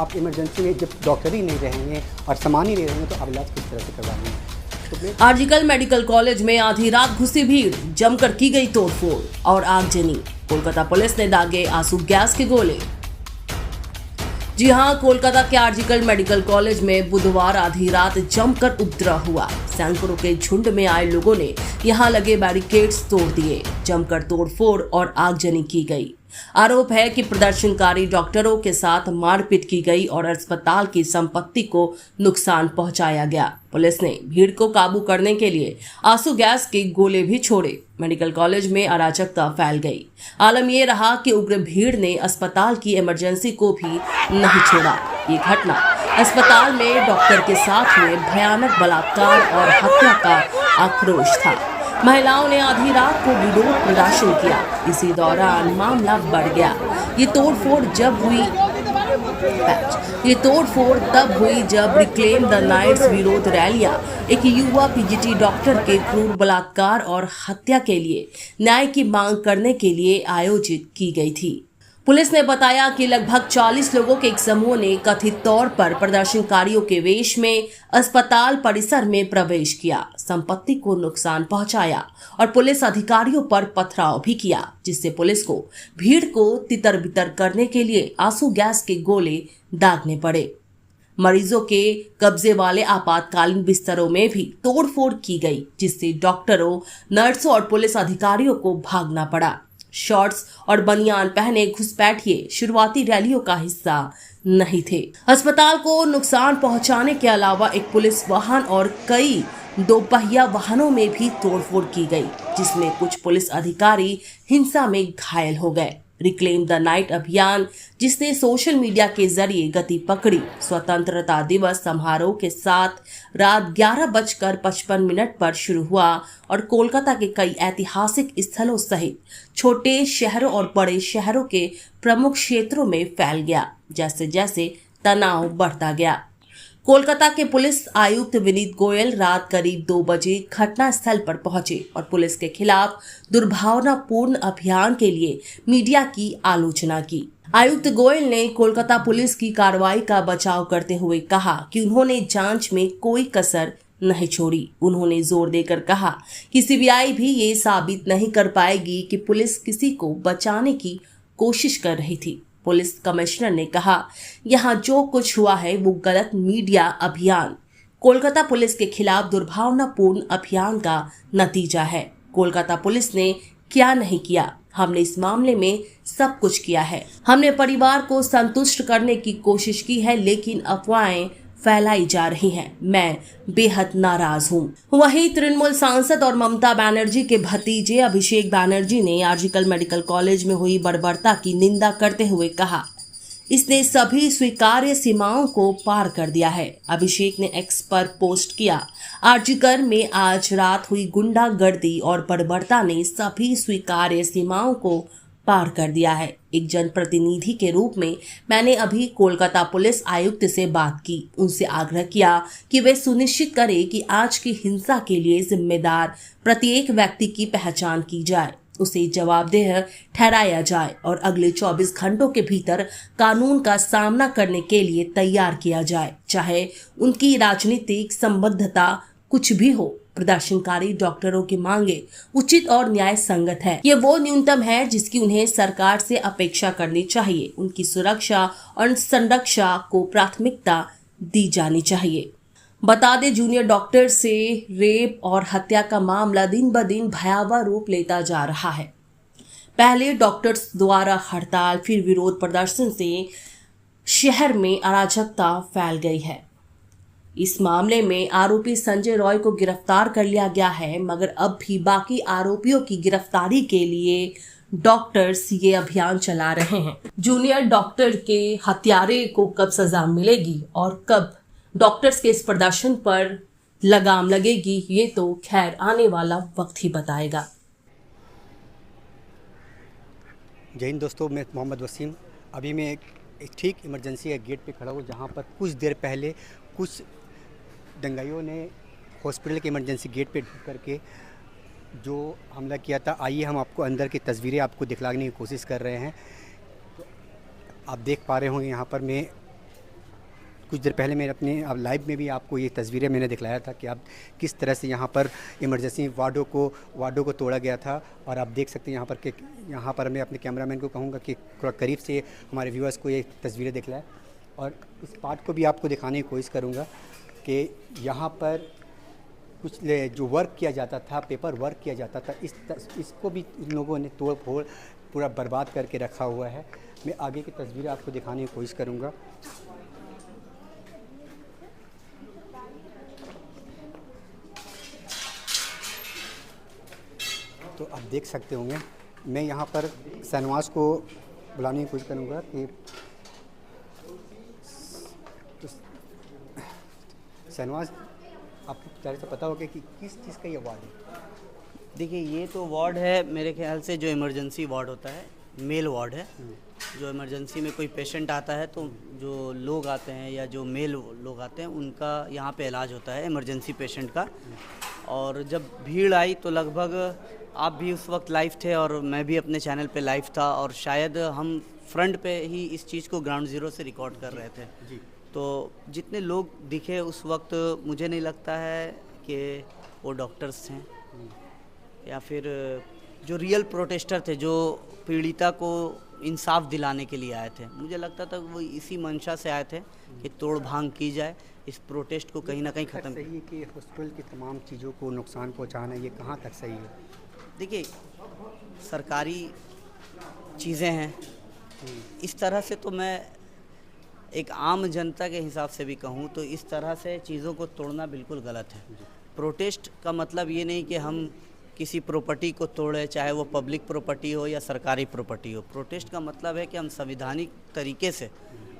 आप इमरजेंसी में जब डॉक्टर ही नहीं रहेंगे और सामान ही नहीं रहेंगे तो आप इलाज किस तरह से करवाएंगे। आरजीकर मेडिकल कॉलेज में आधी रात घुसी भीड़, जमकर की गई तोड़फोड़ और आगजनी। कोलकाता पुलिस ने दागे आंसू गैस के गोले। जी हां, कोलकाता के आरजीकर मेडिकल कॉलेज में बुधवार आधी रात जमकर उपद्रव हुआ। सैकड़ों के झुंड में आए लोगों ने यहां लगे बैरिकेड्स तोड़ दिए, जमकर तोड़फोड़ और आगजनी की गई। आरोप है कि प्रदर्शनकारी डॉक्टरों के साथ मारपीट की गई और अस्पताल की संपत्ति को नुकसान पहुंचाया गया। पुलिस ने भीड़ को काबू करने के लिए आंसू गैस के गोले भी छोड़े। मेडिकल कॉलेज में अराजकता फैल गई। आलम यह रहा कि उग्र भीड़ ने अस्पताल की इमरजेंसी को भी नहीं छोड़ा। ये घटना अस्पताल में डॉक्टर के साथ हुए भयानक बलात्कार और हत्या का आक्रोश था। महिलाओं ने आधी रात को विरोध प्रदर्शन किया। इसी दौरान मामला बढ़ गया। ये तोड़फोड़ तब हुई जब रिक्लेम द नाइट्स विरोध रैलियां एक युवा पीजीटी डॉक्टर के क्रूर बलात्कार और हत्या के लिए न्याय की मांग करने के लिए आयोजित की गई थी। पुलिस ने बताया कि लगभग 40 लोगों के एक समूह ने कथित तौर पर प्रदर्शनकारियों के वेश में अस्पताल परिसर में प्रवेश किया, संपत्ति को नुकसान पहुंचाया और पुलिस अधिकारियों पर पथराव भी किया, जिससे पुलिस को भीड़ को तितर बितर करने के लिए आंसू गैस के गोले दागने पड़े। मरीजों के कब्जे वाले आपातकालीन बिस्तरों में भी तोड़फोड़ की गई, जिससे डॉक्टरों, नर्सों और पुलिस अधिकारियों को भागना पड़ा। शॉर्ट्स और बनियान पहने घुसपैठिए शुरुआती रैलियों का हिस्सा नहीं थे। अस्पताल को नुकसान पहुंचाने के अलावा एक पुलिस वाहन और कई दोपहिया वाहनों में भी तोड़फोड़ की गई, जिसमें कुछ पुलिस अधिकारी हिंसा में घायल हो गए। रिक्लेम द नाइट अभियान, जिसने सोशल मीडिया के जरिए गति पकड़ी, स्वतंत्रता दिवस समारोह के साथ रात 11:55 पर शुरू हुआ और कोलकाता के कई ऐतिहासिक स्थलों सहित छोटे शहरों और बड़े शहरों के प्रमुख क्षेत्रों में फैल गया। जैसे जैसे तनाव बढ़ता गया, कोलकाता के पुलिस आयुक्त विनीत गोयल रात करीब 2 बजे घटना स्थल पर पहुंचे और पुलिस के खिलाफ दुर्भावनापूर्ण अभियान के लिए मीडिया की आलोचना की। आयुक्त गोयल ने कोलकाता पुलिस की कार्रवाई का बचाव करते हुए कहा कि उन्होंने जांच में कोई कसर नहीं छोड़ी। उन्होंने जोर देकर कहा कि सीबीआई भी ये साबित नहीं कर पाएगी कि पुलिस किसी को बचाने की कोशिश कर रही थी। पुलिस कमिश्नर ने कहा, यहाँ जो कुछ हुआ है वो गलत मीडिया अभियान कोलकाता पुलिस के खिलाफ दुर्भावनापूर्ण अभियान का नतीजा है। कोलकाता पुलिस ने क्या नहीं किया, हमने इस मामले में सब कुछ किया है। हमने परिवार को संतुष्ट करने की कोशिश की है, लेकिन अफवाहें फैलाई जा रही हैं। मैं बेहद नाराज हूं। वहीं तृणमूल सांसद और ममता बनर्जी के भतीजे अभिषेक बनर्जी ने आरजीकर मेडिकल कॉलेज में हुई बर्बरता की निंदा करते हुए कहा, इसने सभी स्वीकार्य सीमाओं को पार कर दिया है। अभिषेक ने एक्स पर पोस्ट किया, आरजीकर में आज रात हुई गुंडागर्दी और बर्बरता ने सभी स्वीकार्य सीमाओं को पार कर दिया है। एक जनप्रतिनिधि के रूप में मैंने अभी कोलकाता पुलिस आयुक्त से बात की, उनसे आग्रह किया कि वे सुनिश्चित करें कि आज की हिंसा के लिए जिम्मेदार प्रत्येक व्यक्ति की पहचान की जाए, उसे जवाबदेह ठहराया जाए और अगले 24 घंटों के भीतर कानून का सामना करने के लिए तैयार किया जाए, चाहे उनकी राजनीतिक संबद्धता कुछ भी हो। प्रदर्शनकारी डॉक्टरों की मांगे उचित और न्याय संगत है। ये वो न्यूनतम है जिसकी उन्हें सरकार से अपेक्षा करनी चाहिए। उनकी सुरक्षा और संरक्षा को प्राथमिकता दी जानी चाहिए। बता दें, जूनियर डॉक्टर से रेप और हत्या का मामला दिन ब दिन भयावह रूप लेता जा रहा है। पहले डॉक्टर्स द्वारा हड़ताल, फिर विरोध प्रदर्शन से शहर में अराजकता फैल गई है। इस मामले में आरोपी संजय रॉय को गिरफ्तार कर लिया गया है, मगर अब भी बाकी आरोपियों की गिरफ्तारी के लिए डॉक्टर्स ये अभियान चला रहे हैं। जूनियर डॉक्टर के हत्यारे को कब सजा मिलेगी और कब डॉक्टर्स के इस प्रदर्शन पर लगाम लगेगी, ये तो खैर आने वाला वक्त ही बताएगा। जय हिंद दोस्तों, मैं मोहम्मद वसीम। अभी मैं एक ठीक इमरजेंसी के गेट पे खड़ा हूँ, जहाँ पर कुछ देर पहले कुछ दंगाइयों ने हॉस्पिटल के इमरजेंसी गेट पे ढुक करके जो हमला किया था। आइए हम आपको अंदर की तस्वीरें आपको दिखलाने की कोशिश कर रहे हैं। तो आप देख पा रहे होंगे यहाँ पर मैं कुछ देर पहले मैं अपने अब लाइव में भी आपको ये तस्वीरें मैंने दिखलाया था कि आप किस तरह से यहाँ पर इमरजेंसी वार्डों को तोड़ा गया था। और आप देख सकते हैं यहाँ पर मैं अपने कैमरामैन को कहूँगा कि थोड़ा करीब से हमारे व्यूअर्स को ये तस्वीरें दिखलाएं। और इस पार्ट को भी आपको दिखाने की कोशिश करूँगा कि यहाँ पर कुछ जो वर्क किया जाता था, पेपर वर्क किया जाता था, इसको भी इन लोगों ने तोड़ फोड़ पूरा बर्बाद करके रखा हुआ है। मैं आगे की तस्वीरें आपको दिखाने की कोशिश करूँगा। तो आप देख सकते होंगे, मैं यहाँ पर शहनवाज को बुलाने की कोशिश करूँगा कि तो शहनवाज, आपको पहले से पता होगा कि किस चीज़ का ये वार्ड है? देखिए, ये तो वार्ड है मेरे ख्याल से जो इमरजेंसी वार्ड होता है, मेल वार्ड है। जो इमरजेंसी में कोई पेशेंट आता है तो जो लोग आते हैं या जो मेल लोग आते हैं उनका यहाँ पे इलाज होता है इमरजेंसी पेशेंट का। और जब भीड़ आई तो लगभग आप भी उस वक्त लाइव थे और मैं भी अपने चैनल पे लाइव था, और शायद हम फ्रंट पे ही इस चीज़ को ग्राउंड ज़ीरो से रिकॉर्ड कर रहे थे। जी। तो जितने लोग दिखे उस वक्त मुझे नहीं लगता है कि वो डॉक्टर्स थे या फिर जो रियल प्रोटेस्टर थे जो पीड़िता को इंसाफ दिलाने के लिए आए थे। मुझे लगता था वो इसी मंशा से आए थे कि तोड़ भांग की जाए, इस प्रोटेस्ट को कहीं ना कहीं ख़त्म। सही है कि हॉस्पिटल की तमाम चीज़ों को नुकसान पहुंचाना, ये कहाँ तक सही है? देखिए, सरकारी चीज़ें हैं, इस तरह से तो मैं एक आम जनता के हिसाब से भी कहूँ तो इस तरह से चीज़ों को तोड़ना बिल्कुल गलत है। प्रोटेस्ट का मतलब ये नहीं कि हम किसी प्रॉपर्टी को तोड़े, चाहे वो पब्लिक प्रॉपर्टी हो या सरकारी प्रॉपर्टी हो। प्रोटेस्ट का मतलब है कि हम संवैधानिक तरीके से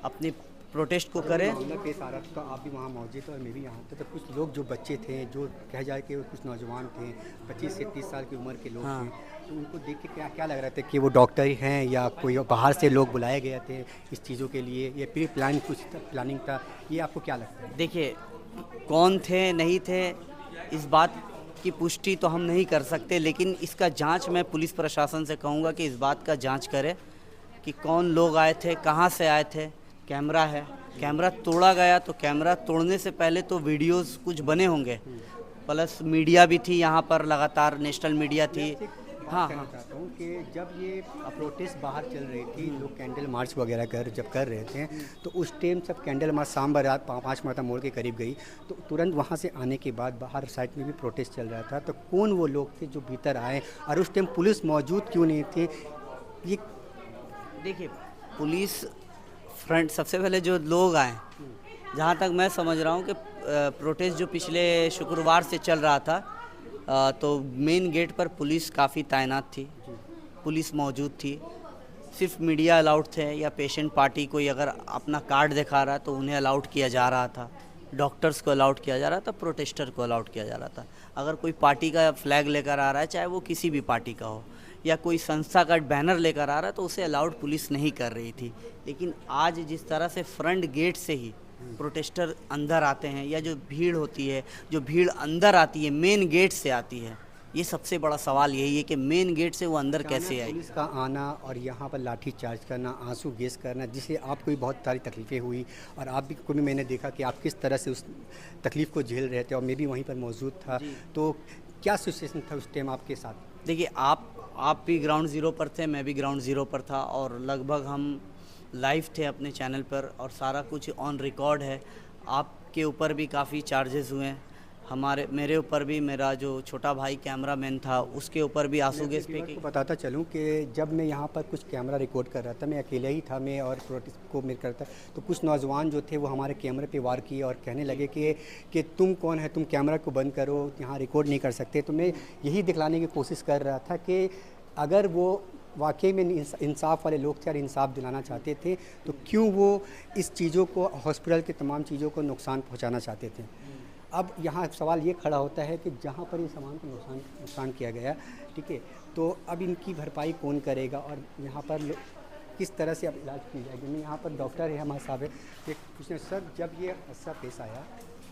अपनी प्रोटेस्ट को करें। मामला पेश आ रहा था तो आप भी वहाँ मौजूद थे और मैं भी यहाँ था, तो कुछ लोग जो बच्चे थे, जो कह जाए कि कुछ नौजवान थे, 25 से 30 साल की उम्र के लोग थे, तो उनको देख के क्या लग रहा था कि वो डॉक्टर हैं या कोई बाहर से लोग बुलाए गए थे इस चीज़ों के लिए, ये प्री प्लान कुछ प्लानिंग था, ये आपको क्या लगता है? देखिए, कौन थे नहीं थे इस बात की पुष्टि तो हम नहीं कर सकते, लेकिन इसका जांच मैं पुलिस प्रशासन से कहूँगा कि इस बात का जांच करे कि कौन लोग आए थे, कहाँ से आए थे। कैमरा है, कैमरा तोड़ा गया तो कैमरा तोड़ने से पहले तो वीडियोस कुछ बने होंगे, प्लस मीडिया भी थी यहाँ पर, लगातार नेशनल मीडिया थी। हाँ, कहना चाहता हूँ कि जब ये प्रोटेस्ट बाहर चल रही थी, लोग कैंडल मार्च वगैरह जब कर रहे थे, तो उस टाइम सब कैंडल मार्च शाम बारात 5 माता मोड़ के करीब गई, तो तुरंत वहाँ से आने के बाद बाहर साइड में भी प्रोटेस्ट चल रहा था, तो कौन वो लोग थे जो भीतर आए और उस टाइम पुलिस मौजूद क्यों नहीं थे? ये देखिए, पुलिस फ्रंट, सबसे पहले जो लोग आए, जहाँ तक मैं समझ रहा हूँ कि प्रोटेस्ट जो पिछले शुक्रवार से चल रहा था, तो मेन गेट पर पुलिस काफ़ी तैनात थी, पुलिस मौजूद थी। सिर्फ मीडिया अलाउड थे या पेशेंट पार्टी कोई अगर अपना कार्ड दिखा रहा तो उन्हें अलाउड किया जा रहा था, डॉक्टर्स को अलाउड किया जा रहा था, प्रोटेस्टर को अलाउड किया जा रहा था। अगर कोई पार्टी का फ्लैग लेकर आ रहा है, चाहे वो किसी भी पार्टी का हो, या कोई संस्था का बैनर लेकर आ रहा है, तो उसे अलाउड पुलिस नहीं कर रही थी। लेकिन आज जिस तरह से फ्रंट गेट से ही प्रोटेस्टर अंदर आते हैं, या जो भीड़ होती है, जो भीड़ अंदर आती है मेन गेट से आती है, ये सबसे बड़ा सवाल यही है कि मेन गेट से वो अंदर कैसे आई। पुलिस का आना और यहाँ पर लाठी चार्ज करना, आंसू गैस करना, जिससे आपको भी बहुत सारी तकलीफ़ें हुई और आप भी को भी मैंने देखा कि आप किस तरह से उस तकलीफ़ को झेल रहे थे, और मैं भी वहीं पर मौजूद था। तो क्या सिचुएशन था उस टाइम आपके साथ? देखिए, आप भी ग्राउंड ज़ीरो पर थे, मैं भी ग्राउंड ज़ीरो पर था, और लगभग हम लाइव थे अपने चैनल पर और सारा कुछ ऑन रिकॉर्ड है। आपके ऊपर भी काफ़ी चार्जेस हुए हैं, मेरे ऊपर भी, मेरा जो छोटा भाई कैमरामैन था उसके ऊपर भी आंसू गैस पे। बताता चलूँ कि जब मैं यहाँ पर कुछ कैमरा रिकॉर्ड कर रहा था, मैं अकेले ही था, मैं और प्रोटेस्ट को मिल करता, तो कुछ नौजवान जो थे वो हमारे कैमरे पे वार किए और कहने लगे कि तुम कौन है, तुम कैमरा को बंद करो, यहाँ रिकॉर्ड नहीं कर सकते। तो मैं यही दिखलाने की कोशिश कर रहा था कि अगर वो वाकई में इंसाफ वाले लोग थे और इंसाफ दिलाना चाहते थे, तो क्यों वो इस चीज़ों को, हॉस्पिटल के तमाम चीज़ों को नुकसान पहुँचाना चाहते थे। अब यहाँ सवाल ये खड़ा होता है कि जहाँ पर ये सामान को नुकसान किया गया, ठीक है, तो अब इनकी भरपाई कौन करेगा और यहाँ पर किस तरह से अब इलाज की जाएगी। मैं यहाँ पर डॉक्टर है हमारे साहब है, एक पूछने सर, जब ये हादसा पेश आया,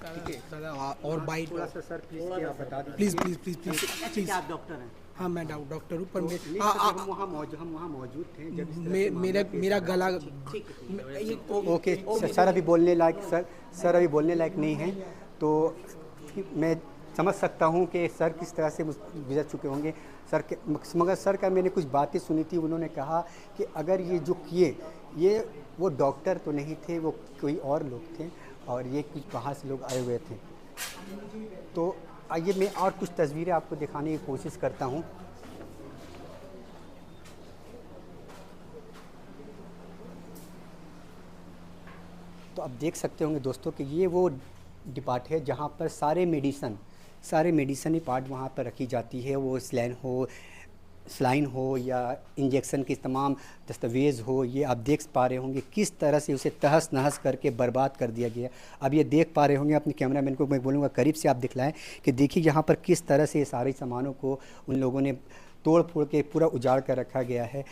ठीक है, और बाइट थोड़ा सा सर प्लीज़ आप बता दीजिए। प्लीज़ आप डॉक्टर हैं? हाँ मैं डॉक्टर हूँ, पर तो नहीं सर, जब हम वहाँ मौजूद थे जब इस तरह से मेरा मामला मेरा पेश गला आया। ओके सर अभी बोलने लायक सर अभी बोलने लायक नहीं है, तो मैं समझ सकता हूँ कि सर किस तरह से गुजर चुके होंगे सर के, मगर सर का मैंने कुछ बातें सुनी थी। उन्होंने कहा कि अगर ये जो किए ये वो डॉक्टर तो नहीं थे, वो कोई और लोग थे और ये कुछ बाहर से लोग आए हुए थे। तो आइए मैं और कुछ तस्वीरें आपको दिखाने की कोशिश करता हूँ। तो आप देख सकते होंगे दोस्तों कि ये वो डिपार्ट है जहाँ पर सारे मेडिसन पार्ट वहाँ पर रखी जाती है। वो स्लाइन हो या इंजेक्शन के तमाम दस्तावेज़ हो, ये आप देख पा रहे होंगे किस तरह से उसे तहस नहस करके बर्बाद कर दिया गया। अब ये देख पा रहे होंगे, अपने कैमरामैन को मैं बोलूँगा करीब से आप दिखलाएं कि देखिए यहाँ पर किस तरह से ये सारे सामानों को उन लोगों ने तोड़ फोड़ के पूरा उजाड़ कर रखा गया है।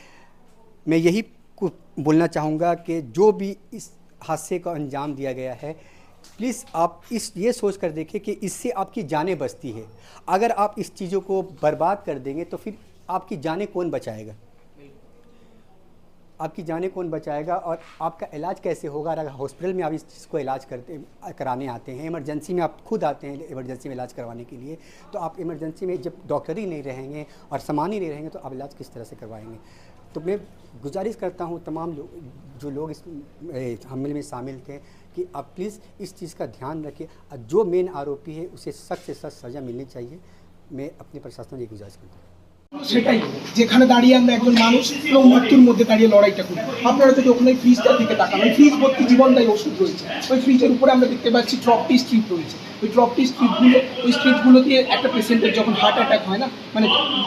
मैं यही बोलना चाहूँगा कि जो भी इस हादसे को अंजाम दिया गया है, प्लीज़ आप ये सोच कर देखें कि इससे आपकी जानें बचती है। अगर आप इस चीज़ों को बर्बाद कर देंगे तो फिर आपकी जानें कौन बचाएगा, आपकी जानें कौन बचाएगा और आपका इलाज कैसे होगा। अगर हॉस्पिटल में आप इस चीज़ को इलाज कराने आते हैं, इमरजेंसी में आप खुद आते हैं इमरजेंसी में इलाज करवाने के लिए, तो आप इमरजेंसी में जब डॉक्टर ही नहीं रहेंगे और सामान ही नहीं रहेंगे तो आप इलाज किस तरह से करवाएंगे। तो मैं गुजारिश करता हूँ तमाम जो लोग इस हमले में शामिल थे कि आप प्लीज़ इस चीज़ का ध्यान रखें और जो मेन आरोपी है उसे सख्त से सख्त सज़ा मिलनी चाहिए। मैं अपने प्रशासन से गुजारिश करता हूँ। সেটাই যেখানে দাঁড়িয়ে আমরা একজন মানুষ এবং মৃত্যুর মধ্যে দাঁড়িয়ে লড়াইটা করি। আপনারা যদি ওখানে ফ্রিজটার দিকে তাকান, ওই ফ্রিজ ভর্তি জীবনদায়ী ওষুধ রয়েছে। ওই ফ্রিজের উপরে আমরা দেখতে পাচ্ছি ট্রপটি স্ট্রিপ রয়েছে। ওই ট্রপটি স্ট্রিপগুলো দিয়ে একটা পেশেন্টের যখন হার্ট অ্যাটাক হয় না, মানে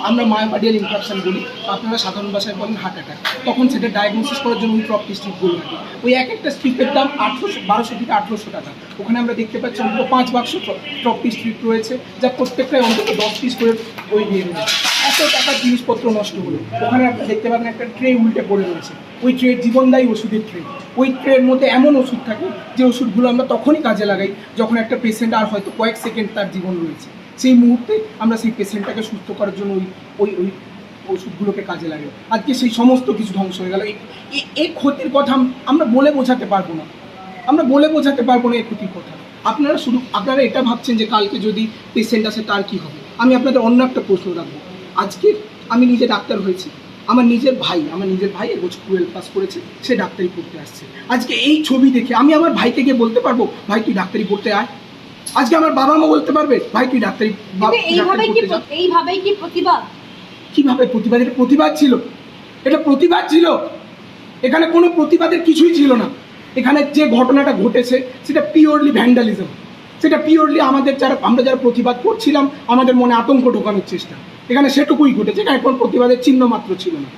আমরা মায়োকার্ডিয়াল ইনফার্কশন বলি, আপনারা সাধারণ ভাষায় বলেন হার্ট অ্যাটাক, তখন সেটা ডায়াগনোসিস করার জন্য ওই ট্রপটি স্ট্রিপগুলো লাগে। ওই এক একটা স্ট্রিপের দাম 1200 থেকে 1800 টাকা। ওখানে আমরা দেখতে পাচ্ছি অন্তত 5 বাক্স ট্রপটি স্ট্রিপ রয়েছে, যা প্রত্যেকটাই অন্তত 10 পিস করে ওই নিয়ে রয়েছে। এত টাকার জিনিসপত্র নষ্ট হলো। ওখানে আপনি দেখতে পাবেন একটা ট্রে উল্টে পড়ে রয়েছে। ওই ট্রে জীবনদায়ী ওষুধের ট্রে। ওই ট্রের মধ্যে এমন ওষুধ থাকে যে ওষুধগুলো আমরা তখনই কাজে লাগাই যখন একটা পেশেন্ট আর হয়তো কয়েক সেকেন্ড তার জীবন রয়েছে। সেই মুহূর্তে আমরা সেই পেশেন্টটাকে সুস্থ করার জন্য ওই ওষুধগুলোকে কাজে লাগাই। আজকে সেই সমস্ত কিছু ধ্বংস হয়ে গেল। এই ক্ষতির কথা আমরা বলে বোঝাতে পারবো না, এই ক্ষতির কথা। আপনারা এটা ভাবছেন যে কালকে যদি পেশেন্ট আসে তার কি হবে। আমি আপনাদের অন্য একটা প্রশ্ন রাখবো। আজকে আমি নিজে ডাক্তার হয়েছি, আমার নিজের ভাই এবছর 12 পাস করেছে, সে ডাক্তারি পড়তে আসছে। আজকে এই ছবি দেখে আমি আমার ভাইকে গিয়ে বলতে পারবো ভাই তুই ডাক্তারি পড়তে আয়? আজকে আমার বাবা মা বলতে পারবে ভাই তুই ডাক্তারি এইভাবেই কি প্রতিবাদ? কিভাবে প্রতিবাদ? এটা প্রতিবাদ ছিল? এখানে কোনো প্রতিবাদের কিছুই ছিল না। এখানে যে ঘটনাটা ঘটেছে সেটা পিওরলি ভ্যান্ডালিজম, সেটা পিওরলি আমরা যারা প্রতিবাদ করছিলাম আমাদের মনে আতঙ্ক ঢোকানোর চেষ্টা। এখানে সেটুকুই ঘটেছে, এখানে কোনো প্রতিবাদের চিহ্ন মাত্র ছিল না।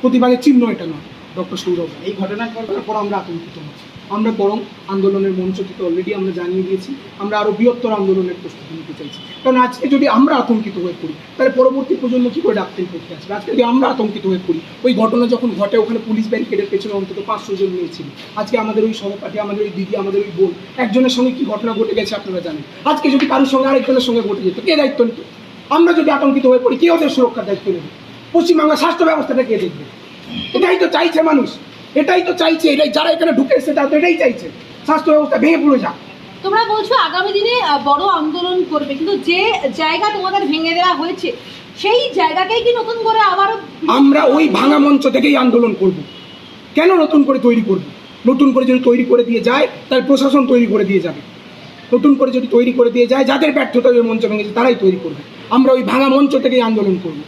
প্রতিবাদের চিহ্ন এটা নয়। ডক্টর সৌরভ, এই ঘটনার পর আমরা আতঙ্কিত হচ্ছি। আমরা বরং আন্দোলনের মঞ্চ থেকে অলরেডি আমরা জানিয়ে দিয়েছি, আমরা আরও বৃহত্তর আন্দোলনের প্রস্তুতি নিতে চাইছি। কারণ আজকে যদি আমরা আতঙ্কিত হয়ে পড়ি তাহলে পরবর্তী প্রজন্ম কী করে ডাক্তারি পড়তে আসবে? আজকে যদি আমরা আতঙ্কিত হয়ে পড়ি, ওই ঘটনা যখন ঘটে ওখানে পুলিশ ব্যারিকেডের পেছনে অন্তত 500 জন নিয়েছিল। আজকে আমাদের ওই সহপাঠী, আমাদের ওই দিদি, আমাদের ওই বোন, একজনের সঙ্গে কী ঘটনা ঘটে গেছে আপনারা জানেন। আজকে যদি কারোর সঙ্গে আরেকজনের সঙ্গে ঘটে যেত, কে দায়িত্ব নিত? আমরা যদি আতঙ্কিত হয়ে পড়ি, কে ওদের সুরক্ষার দায়িত্ব নেবে? পশ্চিমবাংলার স্বাস্থ্য ব্যবস্থাটা কে দেখবে? এটাই তো চাইছে মানুষ, এটাই যারা এখানে ঢুকে এসেছে তারা তো এটাই চাইছে, স্বাস্থ্য ব্যবস্থা ভেঙে পড়ে যাক। তোমরা বলছো আগামী দিনে বড় আন্দোলন করবে, কিন্তু যে জায়গা তোমাদের ভেঙে দেওয়া হয়েছে সেই জায়গাটাই কি নতুন করে আবারও? আমরা ওই ভাঙা মঞ্চ থেকেই আন্দোলন করব। কেন নতুন করে তৈরি করব? নতুন করে যদি তৈরি করে দিয়ে যায় তাহলে প্রশাসন তৈরি করে দিয়ে যাবে। নতুন করে যদি তৈরি করে দিয়ে যায়, যাদের ব্যর্থতা ওই মঞ্চ ভেঙেছে তারাই তৈরি করবে। আমরা ওই ভাঙা মঞ্চ থেকেই আন্দোলন করব।